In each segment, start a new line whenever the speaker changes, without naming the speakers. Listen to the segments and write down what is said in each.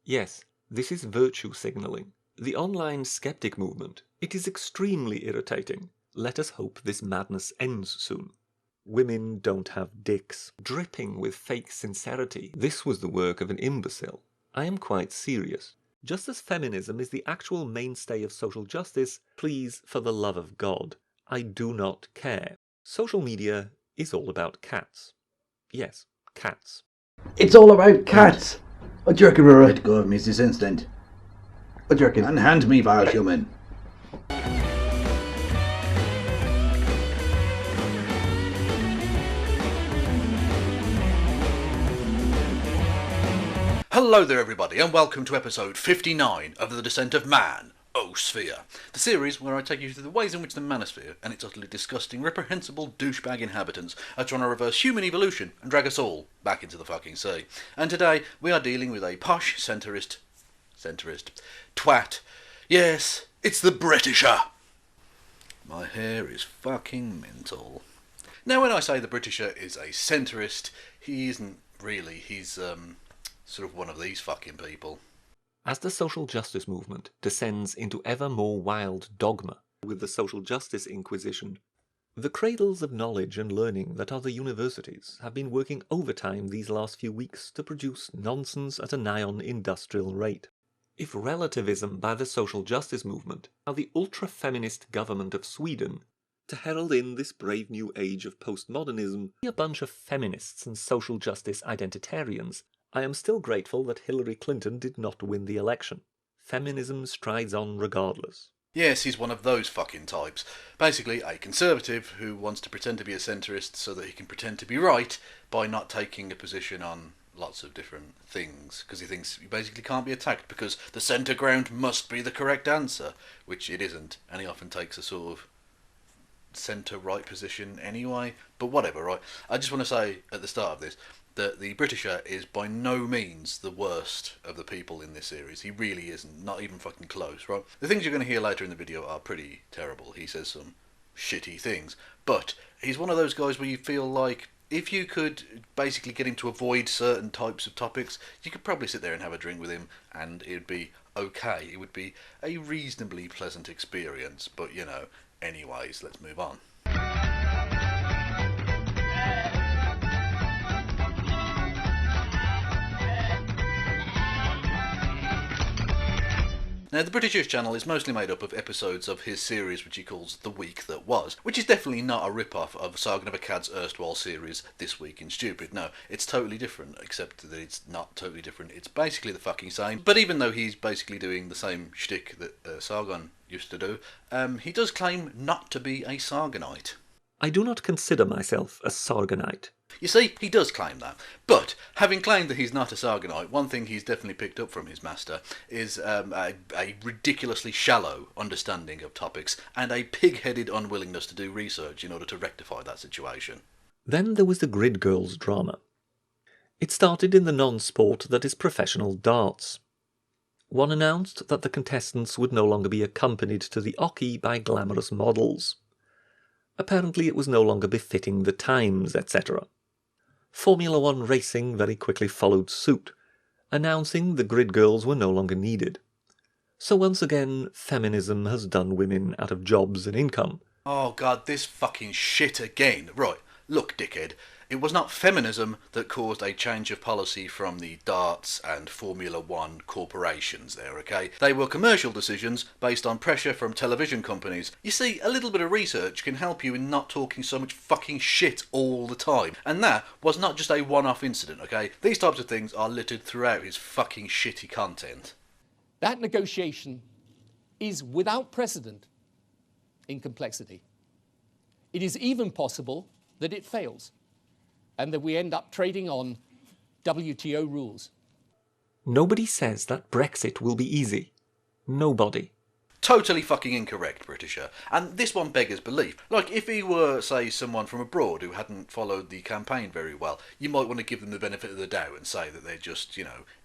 Yes, this is virtue signalling. The online skeptic movement. It is extremely irritating. Let us hope this madness ends soon. Women don't have dicks. Dripping with fake sincerity. This was the work of an imbecile. I am quite serious. Just as feminism is the actual mainstay of social justice, please, for the love of God, I do not care. Social media is all about cats. Yes, cats.
It's all about cats! What do you reckon we're
Let go of me this instant.
What do you reckon?
And hand me vile human.
Hello there everybody and welcome to episode 59 of The Descent of Man-osphere, the series where I take you through the ways in which the Man-osphere and its utterly disgusting, reprehensible douchebag inhabitants are trying to reverse human evolution and drag us all back into the fucking sea. And today we are dealing with a posh centrist twat. Yes, it's the Britisher. My hair is fucking mental. Now when I say the Britisher is a centrist, he isn't really. He's sort of one of these fucking people.
As the social justice movement descends into ever more wild dogma with the social justice inquisition, the cradles of knowledge and learning that are the universities have been working overtime these last few weeks to produce nonsense at a nigh-on industrial rate. If relativism by the social justice movement are the ultra-feminist government of Sweden to herald in this brave new age of postmodernism, a bunch of feminists and social justice identitarians, I am still grateful that Hillary Clinton did not win the election. Feminism strides on regardless.
Yes, he's one of those fucking types. Basically, a conservative who wants to pretend to be a centrist so that he can pretend to be right by not taking a position on lots of different things, because he thinks he basically can't be attacked because the centre ground must be the correct answer, which it isn't, and he often takes a sort of centre-right position anyway. But whatever, right? I just want to say at the start of this that the Britisher is by no means the worst of the people in this series. He really isn't, not even fucking close, right? The things you're going to hear later in the video are pretty terrible. He says some shitty things, but he's one of those guys where you feel like if you could basically get him to avoid certain types of topics, you could probably sit there and have a drink with him and it would be okay. It would be a reasonably pleasant experience, but you know, anyways, let's move on. Now, the Britisher's channel is mostly made up of episodes of his series which he calls The Week That Was, which is definitely not a rip-off of Sargon of Akkad's erstwhile series This Week in Stupid. No, it's totally different, except that it's not totally different. It's basically the fucking same. But even though he's basically doing the same shtick that Sargon used to do, he does claim not to be a Sargonite.
I do not consider myself a Sargonite.
You see, he does claim that. But, having claimed that he's not a Sargonite, one thing he's definitely picked up from his master is a ridiculously shallow understanding of topics and a pig-headed unwillingness to do research in order to rectify that situation.
Then there was the Grid Girls drama. It started in the non-sport that is professional darts. One announced that the contestants would no longer be accompanied to the oche by glamorous models. Apparently it was no longer befitting the times, etc. Formula One racing very quickly followed suit, announcing the Grid Girls were no longer needed. So once again, feminism has done women out of jobs and income.
Oh god, this fucking shit again. Right, look dickhead, it was not feminism that caused a change of policy from the darts and Formula One corporations there, okay? They were commercial decisions based on pressure from television companies. You see, a little bit of research can help you in not talking so much fucking shit all the time. And that was not just a one-off incident, okay? These types of things are littered throughout his fucking shitty content.
That negotiation is without precedent in complexity. It is even possible that it fails, and that we end up trading on WTO rules.
Nobody says that Brexit will be easy. Nobody.
Totally fucking incorrect, Britisher. And this one beggars belief. Like, if he were, say, someone from abroad who hadn't followed the campaign very well, you might want to give them the benefit of the doubt and say that they're just,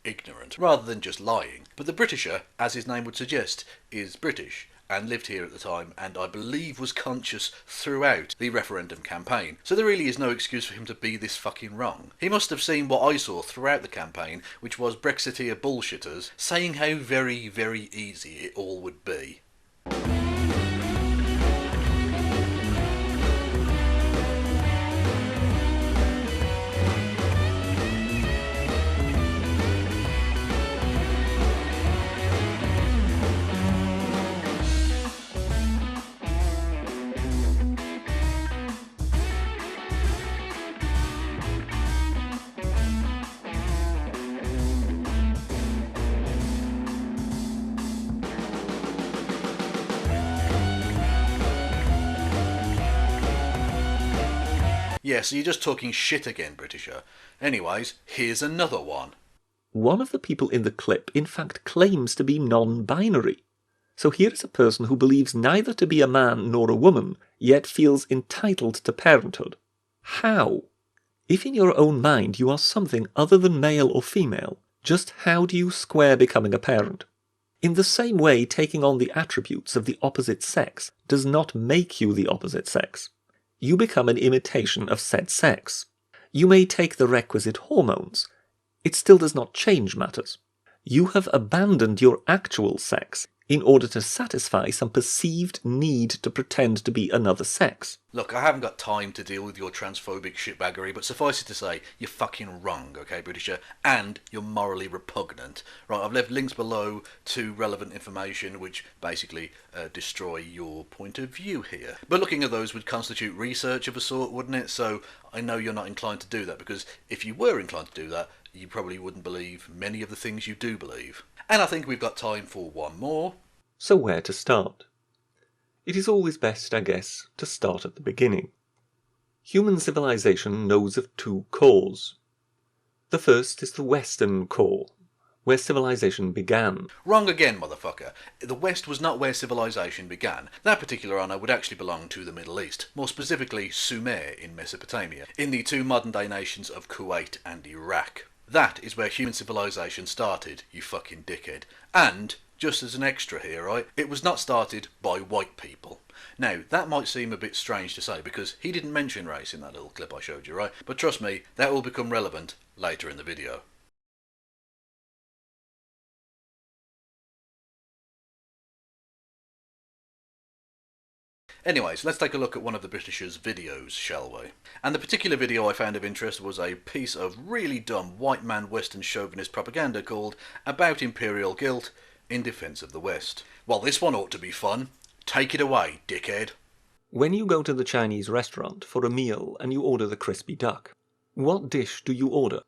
ignorant, rather than just lying. But the Britisher, as his name would suggest, is British. and lived here at the time, and I believe was conscious throughout the referendum campaign. So there really is no excuse for him to be this fucking wrong. He must have seen what I saw throughout the campaign, which was Brexiteer bullshitters saying how very, very easy it all would be. Yeah, so you're just talking shit again, Britisher. Anyways, here's another one.
One of the people in the clip in fact claims to be non-binary. So here is a person who believes neither to be a man nor a woman, yet feels entitled to parenthood. How? If in your own mind you are something other than male or female, just how do you square becoming a parent? In the same way, taking on the attributes of the opposite sex does not make you the opposite sex. You become an imitation of said sex. You may take the requisite hormones. It still does not change matters. You have abandoned your actual sex in order to satisfy some perceived need to pretend to be another sex.
Look, I haven't got time to deal with your transphobic shitbaggery, but suffice it to say, you're fucking wrong, okay, Britisher? And you're morally repugnant. Right, I've left links below to relevant information which basically destroy your point of view here. But looking at those would constitute research of a sort, wouldn't it? So I know you're not inclined to do that, because if you were inclined to do that, you probably wouldn't believe many of the things you do believe. And I think we've got time for one more.
So where to start? It is always best, I guess, to start at the beginning. Human civilization knows of two cores. The first is the Western core, where civilization began.
Wrong again, motherfucker. The West was not where civilization began. That particular honour would actually belong to the Middle East, more specifically Sumer in Mesopotamia, in the two modern-day nations of Kuwait and Iraq. That is where human civilization started, you fucking dickhead. And, just as an extra here, right, it was not started by white people. Now, that might seem a bit strange to say, because he didn't mention race in that little clip I showed you, right? But trust me, that will become relevant later in the video. Anyways, let's take a look at one of the Britishers' videos, shall we? And the particular video I found of interest was a piece of really dumb white man Western chauvinist propaganda called About Imperial Guilt in Defence of the West. Well, this one ought to be fun. Take it away, dickhead.
When you go to the Chinese restaurant for a meal and you order the crispy duck, what dish do you order?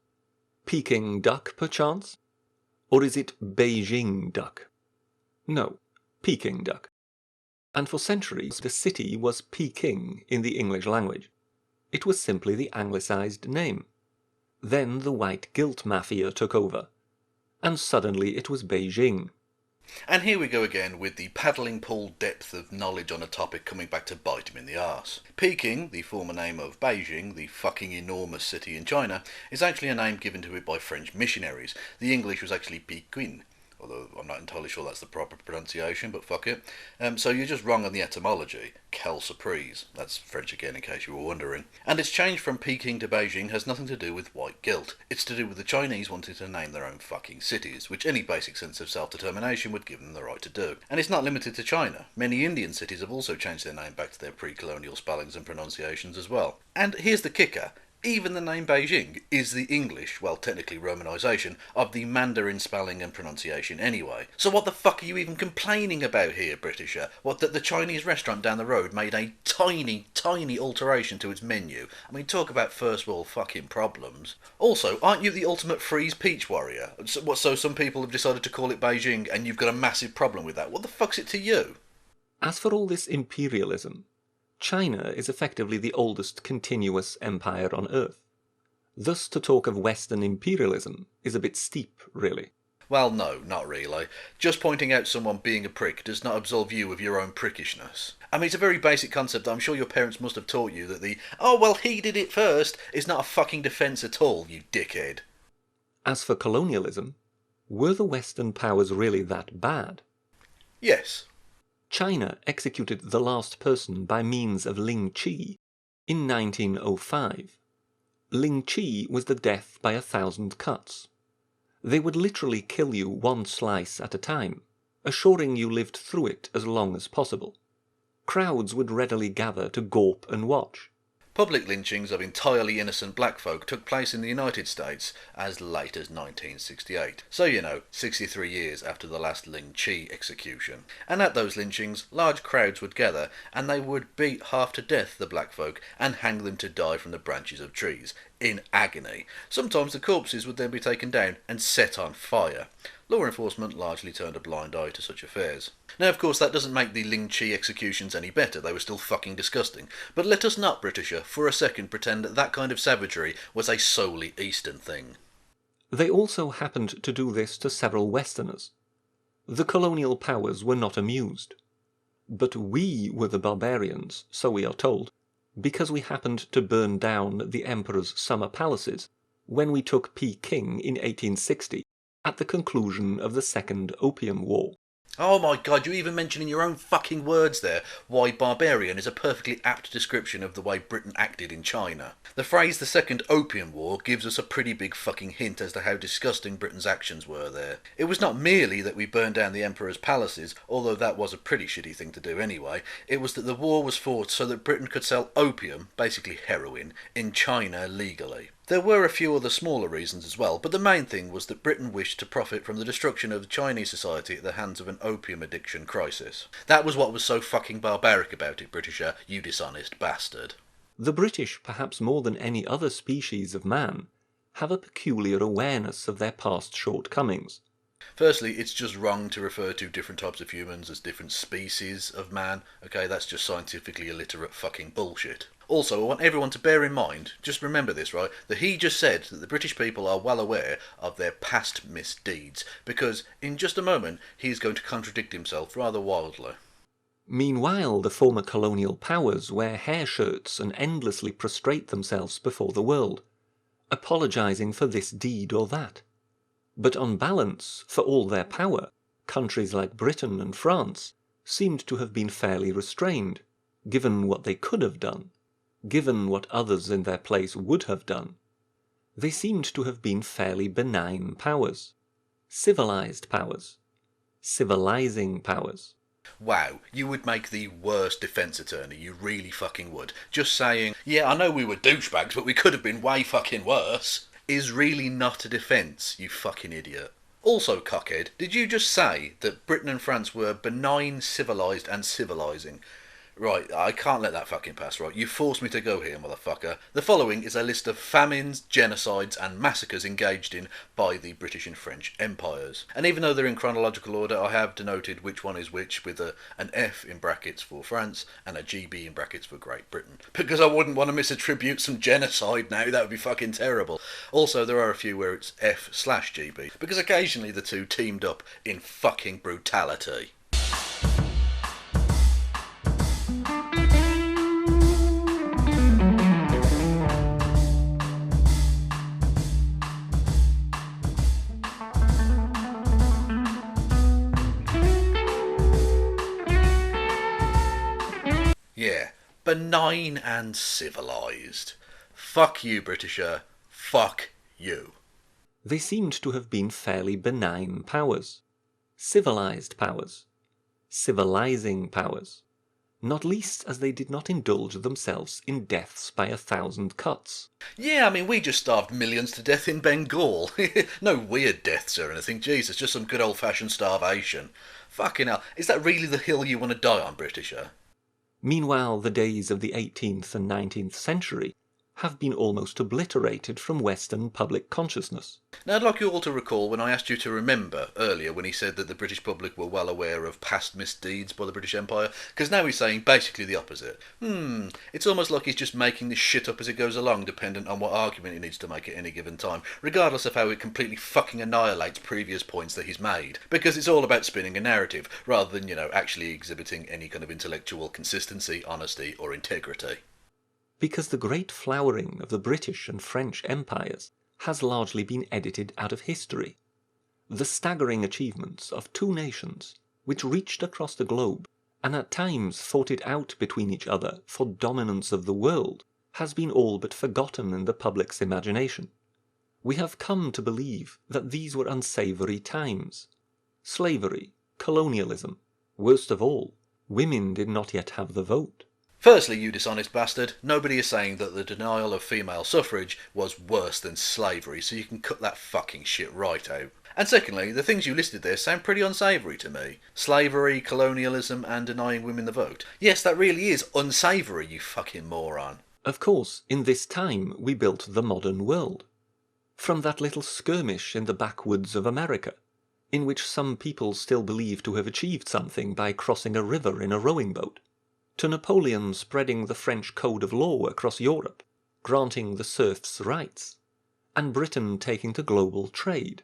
Peking duck, perchance? Or is it Beijing duck? No, Peking duck. And for centuries the city was Peking in the English language. It was simply the anglicised name. Then the white guilt mafia took over, and suddenly it was Beijing.
And here we go again with the paddling pool depth of knowledge on a topic coming back to bite him in the arse. Peking, the former name of Beijing, the fucking enormous city in China, is actually a name given to it by French missionaries. The English was actually Pekin, although I'm not entirely sure that's the proper pronunciation, but fuck it. So you're just wrong on the etymology. Quelle surprise. That's French again, in case you were wondering. And its change from Peking to Beijing has nothing to do with white guilt. It's to do with the Chinese wanting to name their own fucking cities, which any basic sense of self-determination would give them the right to do. And it's not limited to China. Many Indian cities have also changed their name back to their pre-colonial spellings and pronunciations as well. And here's the kicker. Even the name Beijing is the English, well technically Romanisation, of the Mandarin spelling and pronunciation anyway. So what the fuck are you even complaining about here, Britisher? What, that the Chinese restaurant down the road made a tiny, tiny alteration to its menu? I mean, talk about first world fucking problems. Also, aren't you the ultimate freeze peach warrior? So some people have decided to call it Beijing and you've got a massive problem with that. What the fuck's it to you?
As for all this imperialism, China is effectively the oldest continuous empire on Earth. Thus to talk of Western imperialism is a bit steep, really.
Well, no, not really. Just pointing out someone being a prick does not absolve you of your own prickishness. I mean, it's a very basic concept that I'm sure your parents must have taught you, that the, oh, well, he did it first, is not a fucking defence at all, you dickhead.
As for colonialism, were the Western powers really that bad?
Yes.
China executed the last person by means of Ling Qi in 1905. Ling Qi was the death by 1,000 cuts. They would literally kill you one slice at a time, assuring you lived through it as long as possible. Crowds would readily gather to gawp and watch.
Public lynchings of entirely innocent black folk took place in the United States as late as 1968. So 63 years after the last Ling Qi execution. And at those lynchings, large crowds would gather and they would beat half to death the black folk and hang them to die from the branches of trees, in agony. Sometimes the corpses would then be taken down and set on fire. Law enforcement largely turned a blind eye to such affairs. Now, of course, that doesn't make the Ling Qi executions any better. They were still fucking disgusting. But let us not, Britisher, for a second pretend that that kind of savagery was a solely Eastern thing.
They also happened to do this to several Westerners. The colonial powers were not amused. But we were the barbarians, so we are told, because we happened to burn down the Emperor's summer palaces when we took Peking in 1860, at the conclusion of the Second Opium War.
Oh my god, you even mention in your own fucking words there why barbarian is a perfectly apt description of the way Britain acted in China. The phrase the Second Opium War gives us a pretty big fucking hint as to how disgusting Britain's actions were there. It was not merely that we burned down the Emperor's palaces, although that was a pretty shitty thing to do anyway. It was that the war was fought so that Britain could sell opium, basically heroin, in China legally. There were a few other smaller reasons as well, but the main thing was that Britain wished to profit from the destruction of Chinese society at the hands of an opium addiction crisis. That was what was so fucking barbaric about it, Britisher, you dishonest bastard.
The British, perhaps more than any other species of man, have a peculiar awareness of their past shortcomings.
Firstly, it's just wrong to refer to different types of humans as different species of man. Okay, that's just scientifically illiterate fucking bullshit. Also, I want everyone to bear in mind, just remember this, right, that he just said that the British people are well aware of their past misdeeds, because in just a moment he's going to contradict himself rather wildly.
Meanwhile, the former colonial powers wear hair shirts and endlessly prostrate themselves before the world, apologising for this deed or that. But on balance, for all their power, countries like Britain and France seemed to have been fairly restrained, given what they could have done, given what others in their place would have done. They seemed to have been fairly benign powers, civilized powers, civilizing powers.
Wow, you would make the worst defence attorney, you really fucking would. Just saying, yeah, I know we were douchebags, but we could have been way fucking worse, is really not a defence, you fucking idiot. Also, cockhead, did you just say that Britain and France were benign, civilised and civilising? Right, I can't let that fucking pass, right? You forced me to go here, motherfucker. The following is a list of famines, genocides and massacres engaged in by the British and French empires. And even though they're in chronological order, I have denoted which one is which with an F in brackets for France and a GB in brackets for Great Britain. Because I wouldn't want to misattribute some genocide now, that would be fucking terrible. Also, there are a few where it's F/GB, because occasionally the two teamed up in fucking brutality. Yeah, benign and civilised. Fuck you, Britisher. Fuck you.
They seemed to have been fairly benign powers, civilized powers, civilizing powers, not least as they did not indulge themselves in deaths by 1,000 cuts.
Yeah, I mean, we just starved millions to death in Bengal. No weird deaths or anything. Jesus, just some good old-fashioned starvation. Fucking hell, is that really the hill you want to die on, Britisher?
Meanwhile, the days of the 18th and 19th century have been almost obliterated from Western public consciousness.
Now, I'd like you all to recall when I asked you to remember earlier when he said that the British public were well aware of past misdeeds by the British Empire, because now he's saying basically the opposite. It's almost like he's just making this shit up as it goes along, dependent on what argument he needs to make at any given time, regardless of how it completely fucking annihilates previous points that he's made. Because it's all about spinning a narrative, rather than, actually exhibiting any kind of intellectual consistency, honesty, or integrity.
Because the great flowering of the British and French empires has largely been edited out of history. The staggering achievements of two nations, which reached across the globe and at times fought it out between each other for dominance of the world, has been all but forgotten in the public's imagination. We have come to believe that these were unsavoury times. Slavery, colonialism, worst of all, women did not yet have the vote.
Firstly, you dishonest bastard, nobody is saying that the denial of female suffrage was worse than slavery, so you can cut that fucking shit right out. And secondly, the things you listed there sound pretty unsavoury to me. Slavery, colonialism, and denying women the vote. Yes, that really is unsavoury, you fucking moron.
Of course, in this time we built the modern world. From that little skirmish in the backwoods of America, in which some people still believe to have achieved something by crossing a river in a rowing boat, to Napoleon spreading the French code of law across Europe, granting the serfs rights, and Britain taking to global trade.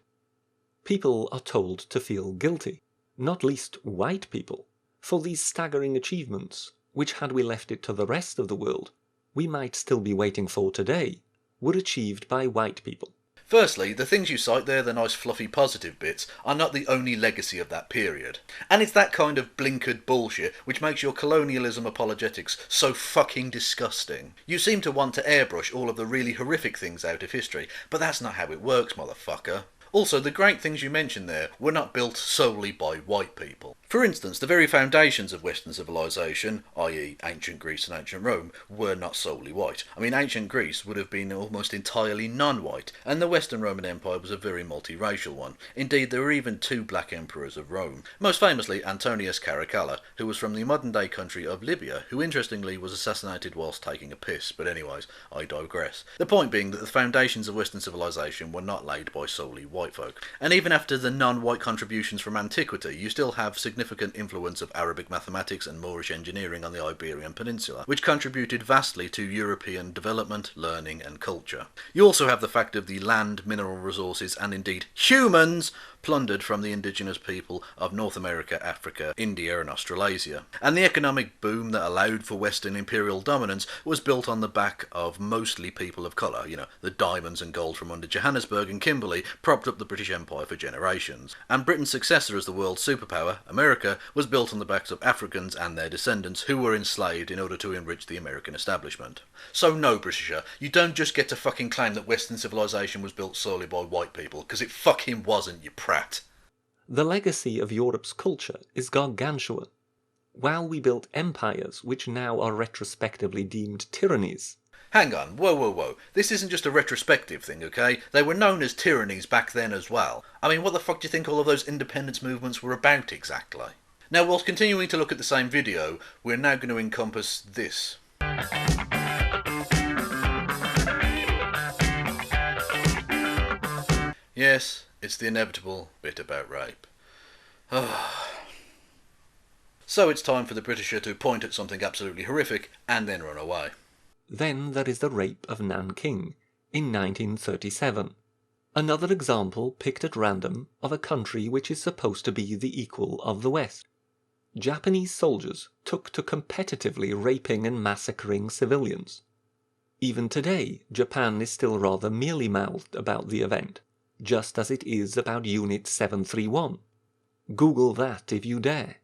People are told to feel guilty, not least white people, for these staggering achievements, which had we left it to the rest of the world, we might still be waiting for today, were achieved by white people.
Firstly, the things you cite there, the nice fluffy positive bits, are not the only legacy of that period. And it's that kind of blinkered bullshit which makes your colonialism apologetics so fucking disgusting. You seem to want to airbrush all of the really horrific things out of history, but that's not how it works, motherfucker. Also, the great things you mentioned there were not built solely by white people. For instance, the very foundations of Western civilization, i.e. ancient Greece and ancient Rome, were not solely white. I mean, ancient Greece would have been almost entirely non-white, and the Western Roman Empire was a very multiracial one. Indeed, there were even 2 black emperors of Rome. Most famously, Antonius Caracalla, who was from the modern-day country of Libya, who interestingly was assassinated whilst taking a piss. But anyways, I digress. The point being that the foundations of Western civilization were not laid by solely white folk. And even after the non-white contributions from antiquity, you still have significant influence of Arabic mathematics and Moorish engineering on the Iberian Peninsula, which contributed vastly to European development, learning and culture. You also have the fact of the land, mineral resources and indeed humans plundered from the indigenous people of North America, Africa, India and Australasia. And the economic boom that allowed for Western imperial dominance was built on the back of mostly people of colour. You know, the diamonds and gold from under Johannesburg and Kimberley propped up the British Empire for generations. And Britain's successor as the world's superpower, America, was built on the backs of Africans and their descendants who were enslaved in order to enrich the American establishment. So no, Britisher, you don't just get to fucking claim that Western civilization was built solely by white people, because it fucking wasn't, you prat.
The legacy of Europe's culture is gargantuan. While we built empires which now are retrospectively deemed tyrannies.
Hang on, whoa. This isn't just a retrospective thing, okay? They were known as tyrannies back then as well. I mean, what the fuck do you think all of those independence movements were about exactly? Now, whilst continuing to look at the same video, we're now going to encompass this. Yes, it's the inevitable bit about rape. So it's time for the Britisher to point at something absolutely horrific and then run away.
Then there is the rape of Nanking in 1937. Another example picked at random of a country which is supposed to be the equal of the West. Japanese soldiers took to competitively raping and massacring civilians. Even today, Japan is still rather mealy-mouthed about the event, just as it is about Unit 731. Google that if you dare.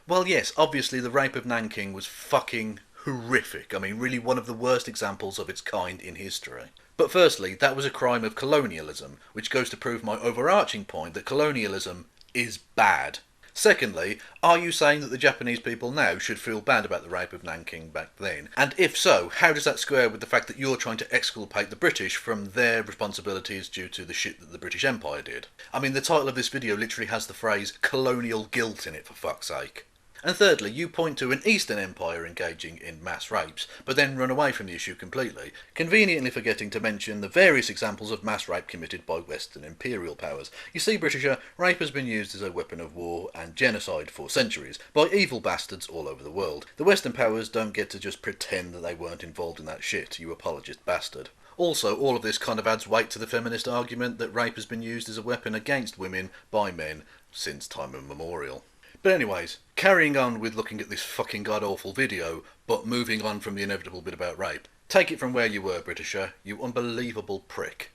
Well, yes, obviously the rape of Nanking was fucking horrific. I mean, really one of the worst examples of its kind in history. But firstly, that was a crime of colonialism, which goes to prove my overarching point that colonialism is bad. Secondly, are you saying that the Japanese people now should feel bad about the rape of Nanking back then? And if so, how does that square with the fact that you're trying to exculpate the British from their responsibilities due to the shit that the British Empire did? I mean, the title of this video literally has the phrase colonial guilt in it, for fuck's sake. And thirdly, you point to an Eastern Empire engaging in mass rapes, but then run away from the issue completely, conveniently forgetting to mention the various examples of mass rape committed by Western imperial powers. You see, Britisher, rape has been used as a weapon of war and genocide for centuries, by evil bastards all over the world. The Western powers don't get to just pretend that they weren't involved in that shit, you apologist bastard. Also, all of this kind of adds weight to the feminist argument that rape has been used as a weapon against women by men since time immemorial. But anyways, carrying on with looking at this fucking god-awful video, but moving on from the inevitable bit about rape. Take it from where you were, Britisher, you unbelievable prick.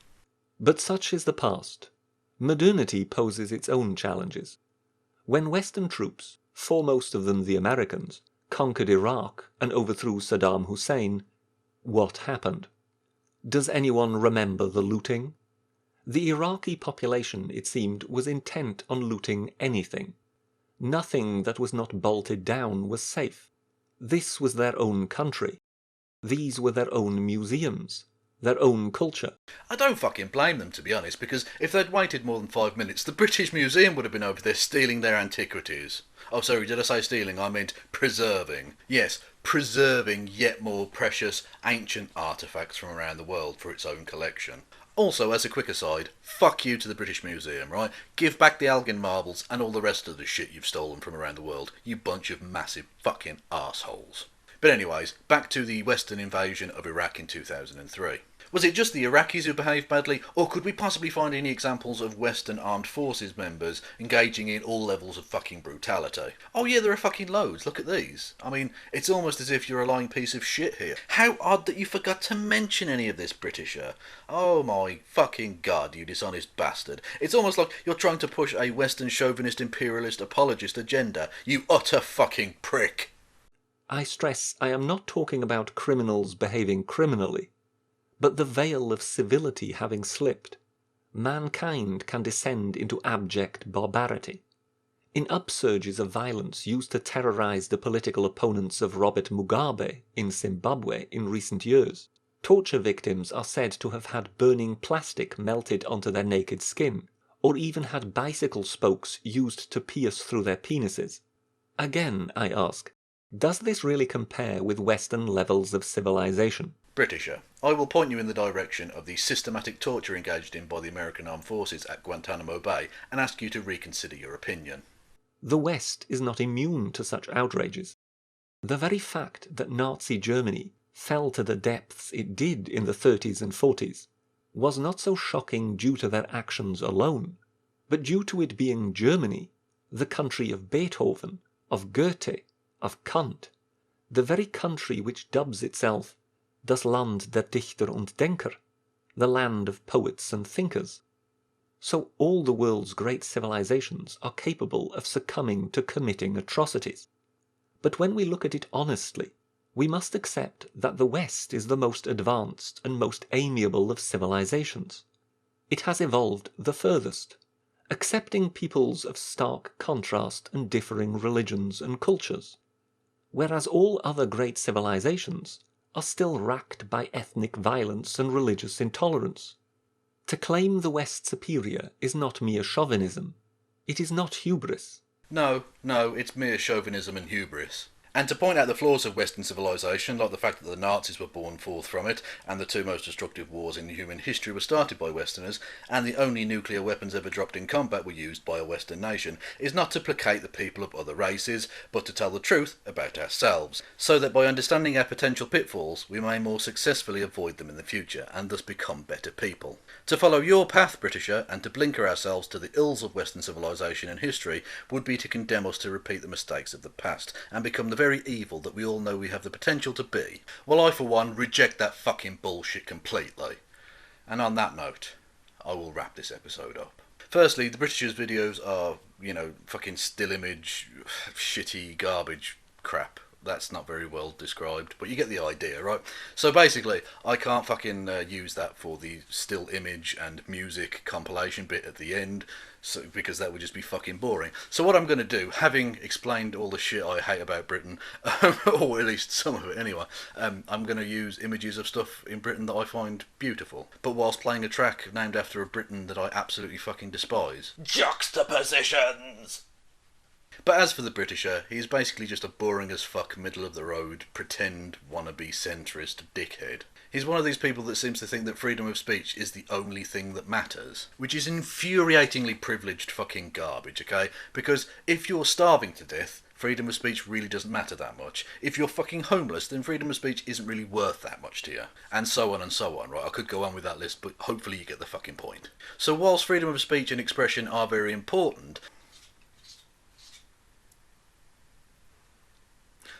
But such is the past. Modernity poses its own challenges. When Western troops, foremost of them the Americans, conquered Iraq and overthrew Saddam Hussein, what happened? Does anyone remember the looting? The Iraqi population, it seemed, was intent on looting anything. Nothing that was not bolted down was safe. This was their own country. These were their own museums, their own culture.
I don't fucking blame them, to be honest, because if they'd waited more than 5 minutes, the British Museum would have been over there stealing their antiquities. Oh, sorry, did I say stealing? I meant preserving. Yes, preserving yet more precious, ancient artefacts from around the world for its own collection. Also, as a quick aside, fuck you to the British Museum, right? Give back the Elgin marbles and all the rest of the shit you've stolen from around the world, you bunch of massive fucking arseholes. But anyways, back to the Western invasion of Iraq in 2003. Was it just the Iraqis who behaved badly, or could we possibly find any examples of Western armed forces members engaging in all levels of fucking brutality? Oh yeah, there are fucking loads, look at these. I mean, it's almost as if you're a lying piece of shit here. How odd that you forgot to mention any of this, Britisher. Oh my fucking god, you dishonest bastard. It's almost like you're trying to push a Western chauvinist imperialist apologist agenda, you utter fucking prick.
I stress I am not talking about criminals behaving criminally, but the veil of civility having slipped. Mankind can descend into abject barbarity. In upsurges of violence used to terrorize the political opponents of Robert Mugabe in Zimbabwe in recent years, torture victims are said to have had burning plastic melted onto their naked skin, or even had bicycle spokes used to pierce through their penises. Again, I ask, does this really compare with Western levels of civilization?
Britisher, I will point you in the direction of the systematic torture engaged in by the American Armed Forces at Guantanamo Bay and ask you to reconsider your opinion.
The West is not immune to such outrages. The very fact that Nazi Germany fell to the depths it did in the 30s and 40s was not so shocking due to their actions alone, but due to it being Germany, the country of Beethoven, of Goethe, of Kant, the very country which dubs itself Das Land der Dichter und Denker, the land of poets and thinkers. So all the world's great civilizations are capable of succumbing to committing atrocities. But when we look at it honestly, we must accept that the West is the most advanced and most amiable of civilizations. It has evolved the furthest, accepting peoples of stark contrast and differing religions and cultures, whereas all other great civilizations are still racked by ethnic violence and religious intolerance. To claim the West superior is not mere chauvinism. It is not hubris.
No, it's mere chauvinism and hubris. And to point out the flaws of Western civilization, like the fact that the Nazis were born forth from it, and the two most destructive wars in human history were started by Westerners, and the only nuclear weapons ever dropped in combat were used by a Western nation, is not to placate the people of other races, but to tell the truth about ourselves, so that by understanding our potential pitfalls, we may more successfully avoid them in the future, and thus become better people. To follow your path, Britisher, and to blinker ourselves to the ills of Western civilization and history, would be to condemn us to repeat the mistakes of the past, and become the very evil that we all know we have the potential to be. Well, I, for one, reject that fucking bullshit completely. And on that note, I will wrap this episode up. Firstly, the Britishers' videos are, fucking still image, shitty garbage crap. That's not very well described, but you get the idea, right? So basically, I can't fucking use that for the still image and music compilation bit at the end, because that would just be fucking boring. So what I'm going to do, having explained all the shit I hate about Britain, or at least some of it anyway, I'm going to use images of stuff in Britain that I find beautiful, but whilst playing a track named after a Britain that I absolutely fucking despise. Juxtapositions! But as for the Britisher, he's basically just a boring as fuck, middle of the road, pretend wannabe centrist dickhead. He's one of these people that seems to think that freedom of speech is the only thing that matters, which is infuriatingly privileged fucking garbage, okay? Because if you're starving to death, freedom of speech really doesn't matter that much. If you're fucking homeless, then freedom of speech isn't really worth that much to you. And so on, right? I could go on with that list, but hopefully you get the fucking point. So whilst freedom of speech and expression are very important,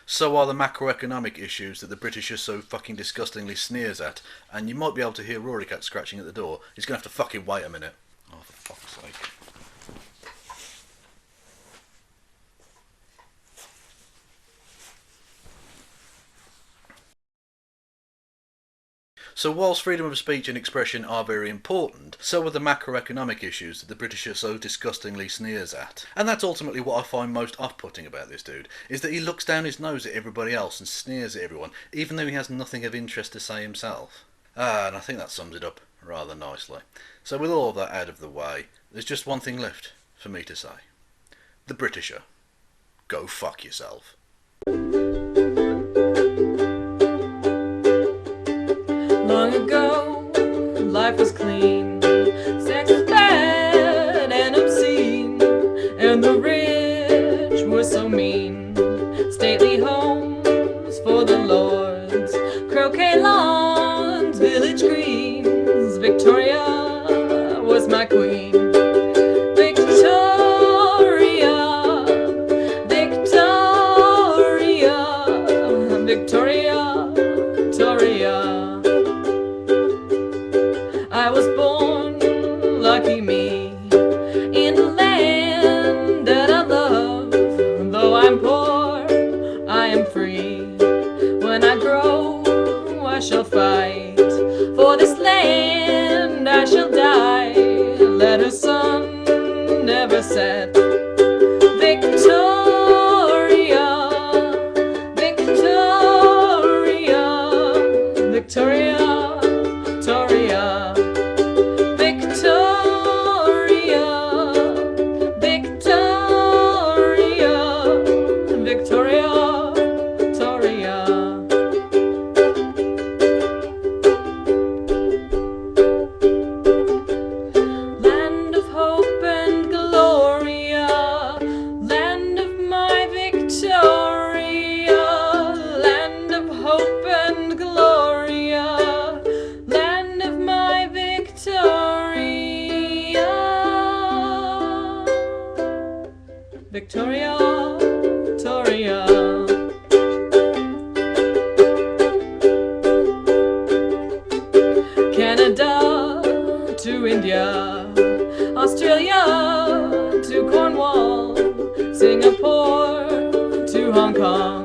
so are the macroeconomic issues that the Britisher so fucking disgustingly sneers at, and you might be able to hear Rory Cat scratching at the door. He's going to have to fucking wait a minute. Oh, for fuck's sake. So whilst freedom of speech and expression are very important, so are the macroeconomic issues that the British are so disgustingly sneers at. And that's ultimately what I find most off-putting about this dude, is that he looks down his nose at everybody else and sneers at everyone, even though he has nothing of interest to say himself. And I think that sums it up rather nicely. So with all of that out of the way, there's just one thing left for me to say. The Britisher. Go fuck yourself.
Long ago, life was clean, sex was bad and obscene, and the rich were so mean. Stately homes for the lords, croquet lawns, village greens. Victoria was my queen. Victoria, Victoria, Victoria, Victoria. I was born, lucky me, in the land that I love. Though I'm poor, I am free. When I grow, I shall fight. For this land I shall die. Let her sun never set. Victoria, Victoria, Victoria, Victoria. Victoria, Victoria. Canada to India, Australia to Cornwall, Singapore to Hong Kong.